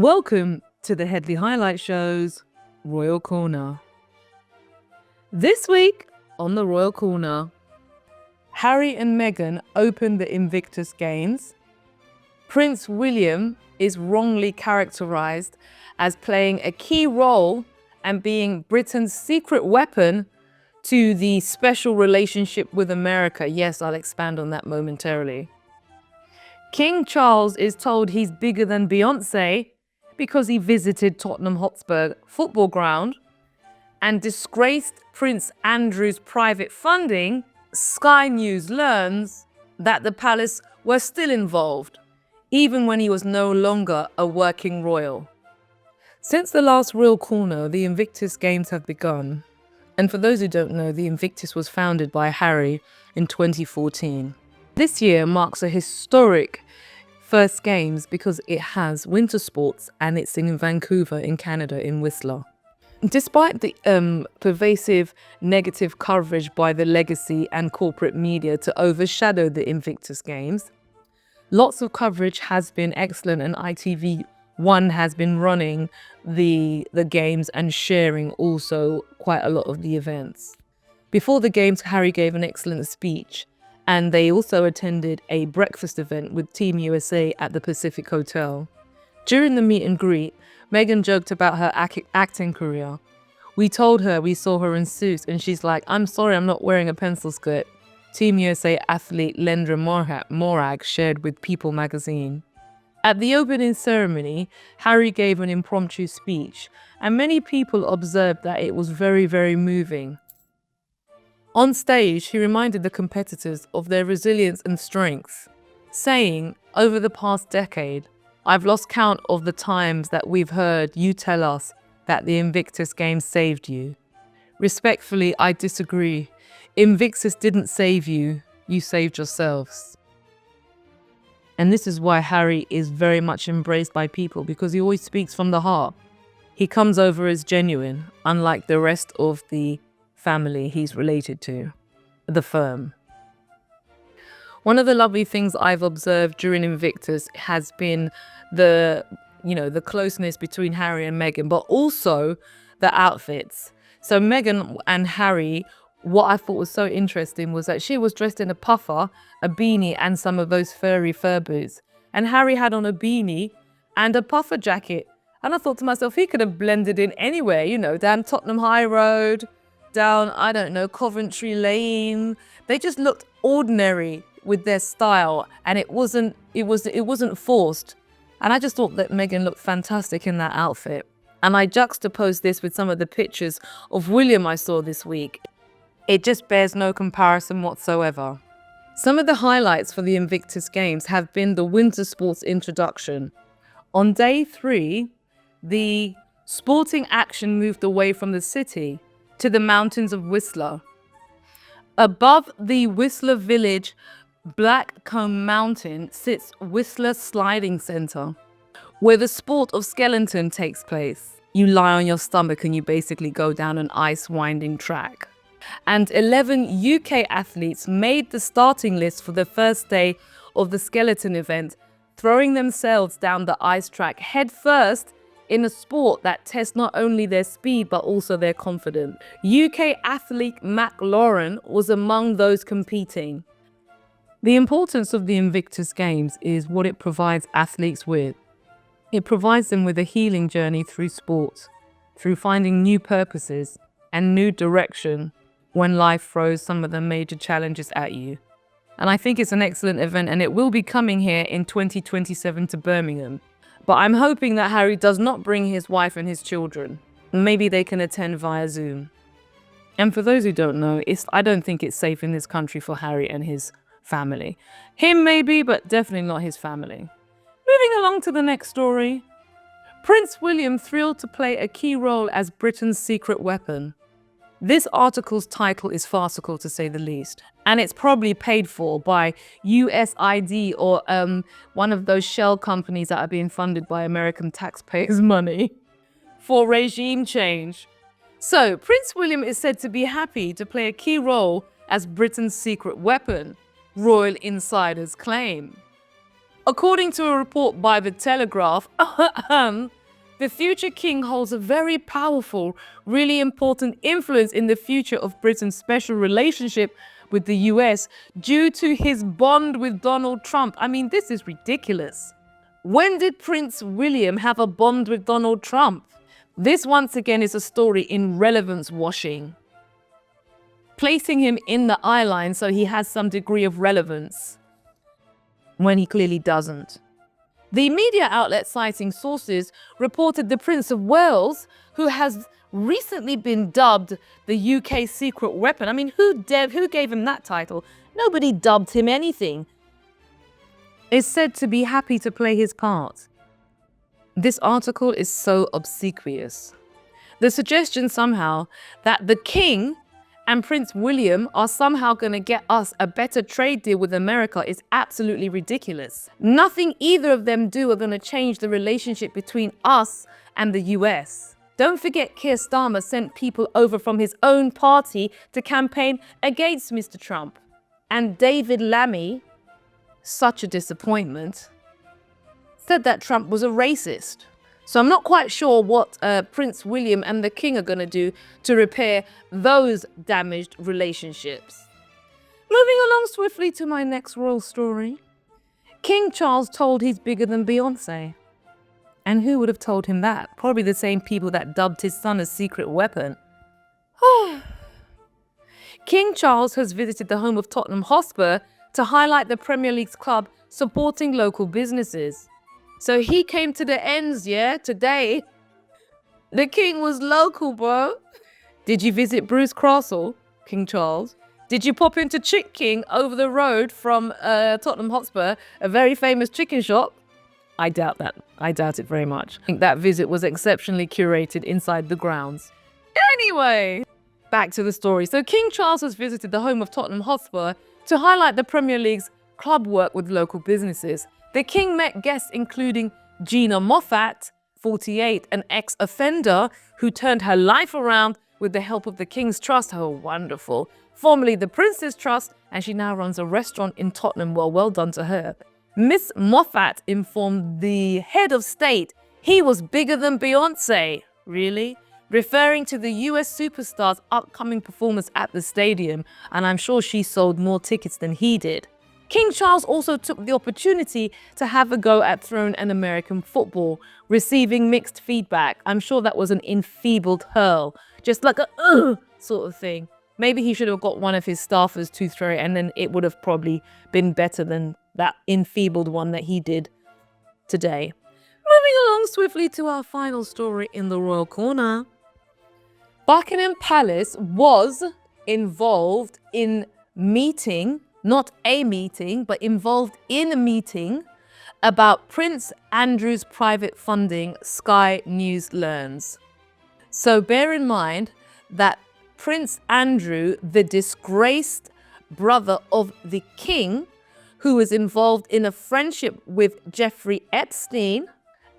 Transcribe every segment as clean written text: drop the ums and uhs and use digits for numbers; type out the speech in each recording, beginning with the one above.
Welcome to the Headley Highlight Show's Royal Corner. This week on the Royal Corner, Harry and Meghan opened the Invictus Games. Prince William is wrongly characterised as playing a key role and being Britain's secret weapon to the special relationship with America. Yes, I'll expand on that momentarily. King Charles is told he's bigger than Beyoncé because he visited Tottenham Hotspur football ground, and disgraced Prince Andrew's private funding. Sky News learns that the palace were still involved, even when he was no longer a working royal. Since the last Royal Corner, the Invictus Games have begun. And for those who don't know, the Invictus was founded by Harry in 2014. This year marks a historic first Games because it has winter sports and it's in Vancouver in Canada, in Whistler. Despite the pervasive negative coverage by the legacy and corporate media to overshadow the Invictus Games, lots of coverage has been excellent, and ITV1 has been running the games and sharing also quite a lot of the events. Before the games, Harry gave an excellent speech, and they also attended a breakfast event with Team USA at the Pacific Hotel. During the meet and greet, Meghan joked about her acting career. We told her we saw her in suits, and she's like, "I'm sorry, I'm not wearing a pencil skirt." Team USA athlete Lendra Morag shared with People magazine. At the opening ceremony, Harry gave an impromptu speech, and many people observed that it was very, very moving. On stage, he reminded the competitors of their resilience and strength, saying, "Over the past decade, I've lost count of the times that we've heard you tell us that the Invictus Games saved you. Respectfully, I disagree. Invictus didn't save you, you saved yourselves." And this is why Harry is very much embraced by people, because he always speaks from the heart. He comes over as genuine, unlike the rest of the family he's related to, the firm. One of the lovely things I've observed during Invictus has been the closeness between Harry and Meghan, but also the outfits. So Meghan and Harry, what I thought was so interesting was that she was dressed in a puffer, a beanie, and some of those furry fur boots. And Harry had on a beanie and a puffer jacket. And I thought to myself, he could have blended in anywhere, down Tottenham High Road, down, Coventry Lane. They just looked ordinary with their style, and it wasn't forced. And I just thought that Meghan looked fantastic in that outfit. And I juxtaposed this with some of the pictures of William I saw this week. It just bears no comparison whatsoever. Some of the highlights for the Invictus Games have been the winter sports introduction. On day 3, the sporting action moved away from the city to the mountains of Whistler. Above the Whistler village Blackcomb Mountain sits Whistler Sliding Centre, where the sport of skeleton takes place. You lie on your stomach and you basically go down an ice winding track. And 11 UK athletes made the starting list for the first day of the skeleton event, throwing themselves down the ice track head first in a sport that tests not only their speed but also their confidence. UK athlete Mac Lauren was among those competing. The importance of the Invictus Games is what it provides athletes with. It provides them with a healing journey through sport, through finding new purposes and new direction when life throws some of the major challenges at you. And I think it's an excellent event, and it will be coming here in 2027 to Birmingham. But I'm hoping that Harry does not bring his wife and his children. Maybe they can attend via Zoom. And for those who don't know, I don't think it's safe in this country for Harry and his family. Him maybe, but definitely not his family. Moving along to the next story. Prince William thrilled to play a key role as Britain's secret weapon. This article's title is farcical, to say the least, and it's probably paid for by USAID or one of those shell companies that are being funded by American taxpayers' money for regime change. So, Prince William is said to be happy to play a key role as Britain's secret weapon, royal insiders claim. According to a report by The Telegraph, the future king holds a very powerful, really important influence in the future of Britain's special relationship with the US due to his bond with Donald Trump. I mean, this is ridiculous. When did Prince William have a bond with Donald Trump? This once again is a story in relevance washing, placing him in the eye line so he has some degree of relevance when he clearly doesn't. The media outlet citing sources reported the Prince of Wales, who has recently been dubbed the UK's secret weapon. I mean, who gave him that title? Nobody dubbed him anything. Is said to be happy to play his part. This article is so obsequious. The suggestion somehow that the King and Prince William are somehow going to get us a better trade deal with America is absolutely ridiculous. Nothing either of them do are going to change the relationship between us and the US. Don't forget Keir Starmer sent people over from his own party to campaign against Mr. Trump. And David Lammy, such a disappointment, said that Trump was a racist. So I'm not quite sure what Prince William and the King are going to do to repair those damaged relationships. Moving along swiftly to my next royal story. King Charles told he's bigger than Beyonce. And who would have told him that? Probably the same people that dubbed his son a secret weapon. King Charles has visited the home of Tottenham Hotspur to highlight the Premier League's club supporting local businesses. So he came to the ends, yeah, today. The king was local, bro. Did you visit Bruce Castle, King Charles? Did you pop into Chick King over the road from Tottenham Hotspur, a very famous chicken shop? I doubt that. I doubt it very much. I think that visit was exceptionally curated inside the grounds. Anyway, back to the story. So King Charles has visited the home of Tottenham Hotspur to highlight the Premier League's club work with local businesses. The king met guests including Gina Moffat, 48, an ex-offender who turned her life around with the help of the King's Trust. Oh, wonderful. Formerly the Prince's Trust, and she now runs a restaurant in Tottenham. Well done to her. Miss Moffat informed the head of state he was bigger than Beyonce. Really? Referring to the US superstar's upcoming performance at the stadium, and I'm sure she sold more tickets than he did. King Charles also took the opportunity to have a go at throne and American football, receiving mixed feedback. I'm sure that was an enfeebled hurl, just like a sort of thing. Maybe he should have got one of his staffers to throw it, and then it would have probably been better than that enfeebled one that he did today. Moving along swiftly to our final story in the Royal Corner. Buckingham Palace was involved in meeting, not a meeting, but involved in a meeting about Prince Andrew's private funding, Sky News learns. So bear in mind that Prince Andrew, the disgraced brother of the king, who was involved in a friendship with Jeffrey Epstein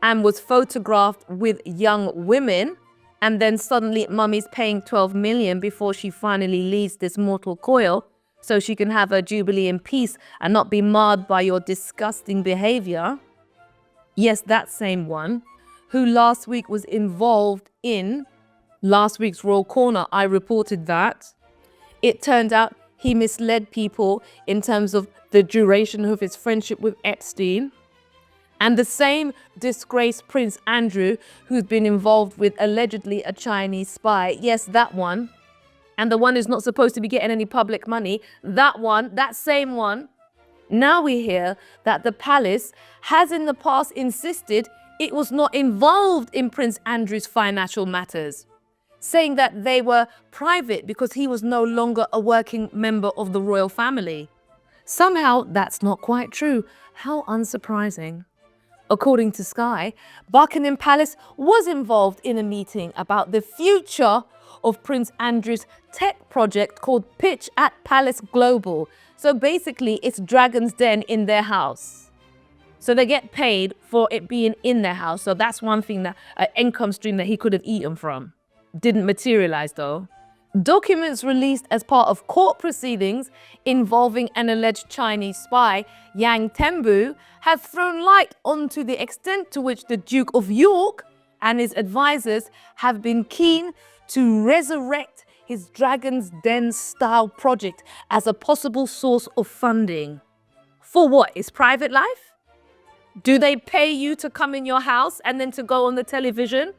and was photographed with young women, and then suddenly mummy's paying 12 million before she finally leaves this mortal coil so she can have her jubilee in peace and not be marred by your disgusting behavior. Yes, that same one, who last week was involved in last week's Royal Corner. I reported that. It turned out he misled people in terms of the duration of his friendship with Epstein. And the same disgraced Prince Andrew, who's been involved with allegedly a Chinese spy. Yes, that one. And the one who's not supposed to be getting any public money. That one, that same one. Now we hear that the palace has in the past insisted it was not involved in Prince Andrew's financial matters, saying that they were private because he was no longer a working member of the royal family. Somehow that's not quite true. How unsurprising. According to Sky, Buckingham Palace was involved in a meeting about the future of Prince Andrew's tech project called Pitch at Palace Global. So basically, it's Dragon's Den in their house. So they get paid for it being in their house. So that's one thing, that an income stream that he could have eaten from. Didn't materialize though. Documents released as part of court proceedings involving an alleged Chinese spy, Yang Tenbu, have thrown light onto the extent to which the Duke of York and his advisors have been keen to resurrect his Dragon's Den style project as a possible source of funding. For what? His private life? Do they pay you to come in your house and then to go on the television?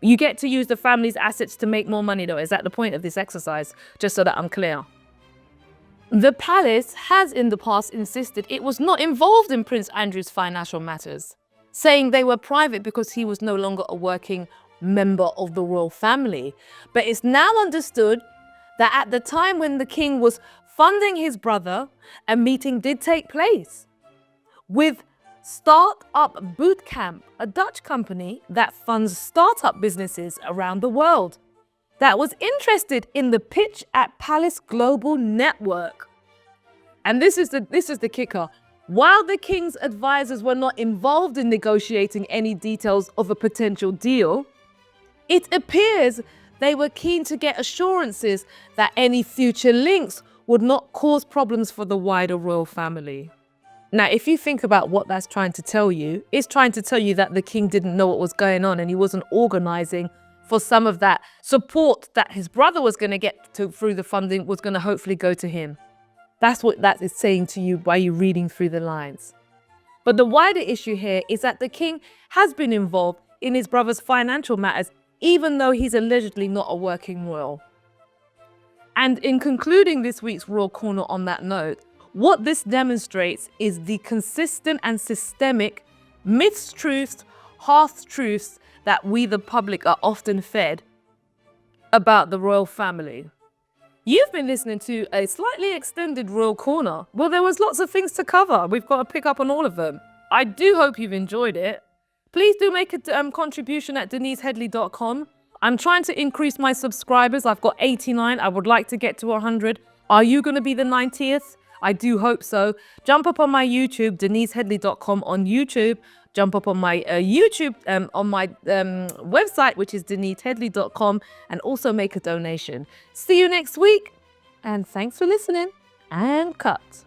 You get to use the family's assets to make more money though. Is that the point of this exercise? Just so that I'm clear. The palace has in the past insisted it was not involved in Prince Andrew's financial matters, saying they were private because he was no longer a working member of the royal family. But it's now understood that at the time when the king was funding his brother, a meeting did take place with Startup Bootcamp, a Dutch company that funds startup businesses around the world, that was interested in the pitch at Palace Global Network. And this is the kicker. While the king's advisors were not involved in negotiating any details of a potential deal, it appears they were keen to get assurances that any future links would not cause problems for the wider royal family. Now, if you think about what that's trying to tell you, it's trying to tell you that the king didn't know what was going on and he wasn't organizing for some of that support that his brother was going to get through the funding was going to hopefully go to him. That's what that is saying to you by you reading through the lines. But the wider issue here is that the king has been involved in his brother's financial matters, even though he's allegedly not a working royal. And in concluding this week's Royal Corner on that note, what this demonstrates is the consistent and systemic myths, truths, half-truths that we the public are often fed about the royal family. You've been listening to a slightly extended Royal Corner. Well, there was lots of things to cover. We've got to pick up on all of them. I do hope you've enjoyed it. Please do make a contribution at deniseheadley.com. I'm trying to increase my subscribers. I've got 89. I would like to get to 100. Are you going to be the 90th? I do hope so. Jump up on my YouTube, deniseheadley.com on YouTube. Jump up on my YouTube, on my website, which is deniseheadley.com, and also make a donation. See you next week, and thanks for listening, and cut.